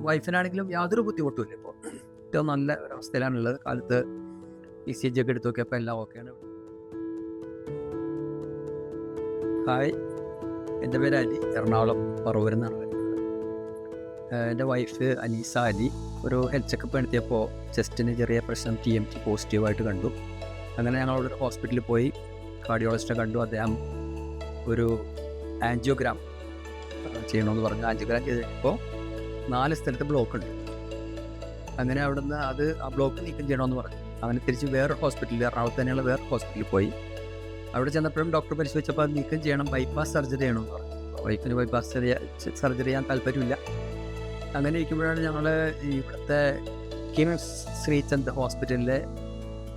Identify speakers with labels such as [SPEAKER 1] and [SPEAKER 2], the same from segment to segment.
[SPEAKER 1] വൈഫിനാണെങ്കിലും യാതൊരു ബുദ്ധിമുട്ടുമില്ല. ഇപ്പോൾ ഏറ്റവും നല്ല ഒരവസ്ഥയിലാണുള്ളത്. കാലത്ത് ECG ഒക്കെ എടുത്ത് നോക്കിയപ്പോൾ എല്ലാം ഓക്കെയാണ്. ഹായ്, എൻ്റെ പേര് അലി, എറണാകുളം പറവൂരിൽ നിന്നാണ് വരുന്നത്. എൻ്റെ വൈഫ് അനീസ അലി ഒരു ഹെൽത്ത് ചെക്കപ്പ് നടത്തിയപ്പോൾ ചെസ്റ്റിന് ചെറിയ പ്രശ്നം TMT പോസിറ്റീവായിട്ട് കണ്ടു. അങ്ങനെ ഞങ്ങളവിടെ ഹോസ്പിറ്റലിൽ പോയി കാർഡിയോളജിസ്റ്റിനെ കണ്ടു. അദ്ദേഹം ഒരു ആൻജിയോഗ്രാം ചെയ്യണമെന്ന് പറഞ്ഞു. ആൻജിയോഗ്രാം ചെയ്ത് കഴിഞ്ഞപ്പോൾ 4 സ്ഥലത്ത് ബ്ലോക്ക് ഉണ്ട്. അങ്ങനെ അവിടുന്ന് ആ ബ്ലോക്ക് നീക്കം ചെയ്യണമെന്ന് പറഞ്ഞു. അങ്ങനെ തിരിച്ച് വേറെ ഹോസ്പിറ്റലിൽ, എറണാകുളത്ത് തന്നെയുള്ള വേറെ ഹോസ്പിറ്റലിൽ പോയി. അവിടെ ചെന്നപ്പോഴും ഡോക്ടർ പരിശോധിച്ചപ്പോൾ അത് നീക്കം ചെയ്യണം, ബൈപ്പാസ് സർജറി ചെയ്യണമെന്ന് പറഞ്ഞു. വൈഫിന് ബൈപ്പാസ് സർജറി ചെയ്യാൻ താല്പര്യമില്ല. അങ്ങനെ ഇരിക്കുമ്പോഴാണ് ഞങ്ങൾ ഇവിടുത്തെ കിംസ് ശ്രീചന്ദ് ഹോസ്പിറ്റലിലെ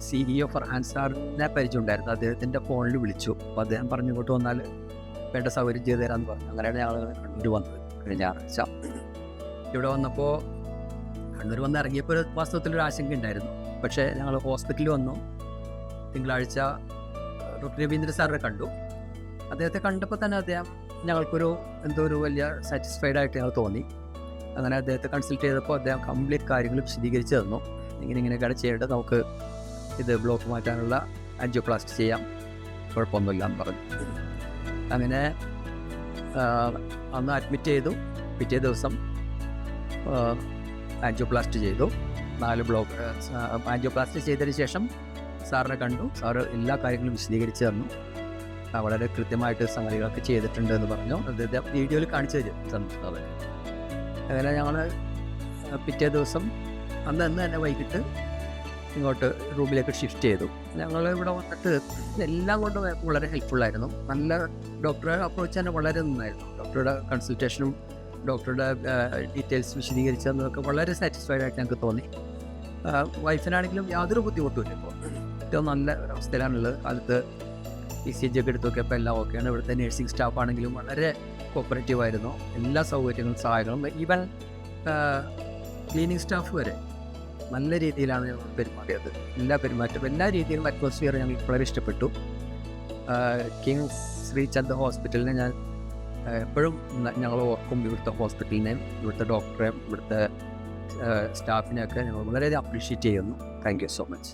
[SPEAKER 1] CEO ഫർഹാൻ സാറിനെ പരിചയമുണ്ടായിരുന്നു. അദ്ദേഹത്തിൻ്റെ ഫോണിൽ വിളിച്ചു. അപ്പോൾ അദ്ദേഹം പറഞ്ഞു ഇങ്ങോട്ട് വന്നാൽ വേണ്ട സൗകര്യം ചെയ്തു തരാമെന്ന് പറഞ്ഞു. അങ്ങനെയാണ് ഞങ്ങൾ കണ്ണൂർ വന്നത് കഴിഞ്ഞ ഞായറാഴ്ച. ഇവിടെ വന്നപ്പോൾ കണ്ണൂർ വന്ന് ഇറങ്ങിയപ്പോൾ വാസ്തവത്തിലൊരു ആശങ്ക ഉണ്ടായിരുന്നു. പക്ഷേ ഞങ്ങൾ ഹോസ്പിറ്റലിൽ വന്നു. തിങ്കളാഴ്ച ഡോക്ടർ രവീന്ദ്ര സാറിനെ കണ്ടു. അദ്ദേഹത്തെ കണ്ടപ്പോൾ തന്നെ അദ്ദേഹം ഞങ്ങൾക്കൊരു ഒരു വലിയ സാറ്റിസ്ഫൈഡ് ആയിട്ട് ഞങ്ങൾ തോന്നി. അങ്ങനെ അദ്ദേഹത്തെ കൺസൾട്ട് ചെയ്തപ്പോൾ അദ്ദേഹം കംപ്ലീറ്റ് കാര്യങ്ങൾ വിശദീകരിച്ച് തന്നു. ഇങ്ങനെയൊക്കെയാണ് ചെയ്യേണ്ടത്, നമുക്ക് ഇത് ബ്ലോക്ക് മാറ്റാനുള്ള ആൻജിയോപ്ലാസ്റ്റി ചെയ്യാം, കുഴപ്പമൊന്നുമില്ല എന്ന് പറഞ്ഞു. അങ്ങനെ അന്ന് അഡ്മിറ്റ് ചെയ്തു. പിറ്റേ ദിവസം ആൻജിയോപ്ലാസ്റ്റി ചെയ്തു. 4 ബ്ലോക്ക് ആൻജിയോപ്ലാസ്റ്റി ചെയ്തതിന് ശേഷം സാറിനെ കണ്ടു. സാറ് എല്ലാ കാര്യങ്ങളും വിശദീകരിച്ച് തന്നു. വളരെ കൃത്യമായിട്ട് സംഗതികളൊക്കെ ചെയ്തിട്ടുണ്ട് എന്ന് പറഞ്ഞു. അദ്ദേഹം വീഡിയോയിൽ കാണിച്ചു തന്നു. അങ്ങനെ ഞങ്ങൾ പിറ്റേ ദിവസം അന്ന് തന്നെ വൈകിട്ട് ഇങ്ങോട്ട് റൂമിലേക്ക് ഷിഫ്റ്റ് ചെയ്തു. ഞങ്ങൾ ഇവിടെ വന്നിട്ട് എല്ലാം കൊണ്ടും വളരെ ഹെൽപ്ഫുള്ളായിരുന്നു. നല്ല ഡോക്ടറെ അപ്രോച്ച് തന്നെ വളരെ നന്നായിരുന്നു. ഡോക്ടറുടെ കൺസൾട്ടേഷനും ഡോക്ടറുടെ ഡീറ്റെയിൽസ് വിശദീകരിച്ചു തന്നതൊക്കെ വളരെ സാറ്റിസ്ഫൈഡ് ആയിട്ട് ഞങ്ങൾക്ക് തോന്നി. വൈഫിനാണെങ്കിലും യാതൊരു ബുദ്ധിമുട്ടുമില്ല. ഇപ്പോൾ ഏറ്റവും നല്ല ഒരവസ്ഥയിലാണുള്ളത്. കാലത്ത് ECG ഒക്കെ എടുത്ത് നോക്കിയപ്പോൾ എല്ലാം ഓക്കെയാണ്. ഇവിടുത്തെ നേഴ്സിംഗ് സ്റ്റാഫ് ആണെങ്കിലും വളരെ കോപ്പറേറ്റീവായിരുന്നു. എല്ലാ സൗകര്യങ്ങളും സഹായങ്ങളും, ഈവൻ ക്ലീനിങ് സ്റ്റാഫ് വരെ നല്ല രീതിയിലാണ് ഞങ്ങൾ പെരുമാറിയത്. എല്ലാ രീതിയിലും അറ്റ്മോസ്ഫിയർ ഞങ്ങൾക്ക് വളരെ ഇഷ്ടപ്പെട്ടു. കിംസ് ശ്രീചന്ദ് ഹോസ്പിറ്റലിനെ ഞാൻ എപ്പോഴും ഞങ്ങൾ ഓർക്കും. ഇവിടുത്തെ ഹോസ്പിറ്റലിനെയും ഇവിടുത്തെ ഡോക്ടറെയും ഇവിടുത്തെ സ്റ്റാഫിനെയൊക്കെ ഞങ്ങൾ വളരെയധികം അപ്രീഷിയേറ്റ് ചെയ്യുന്നു. Thank you so much.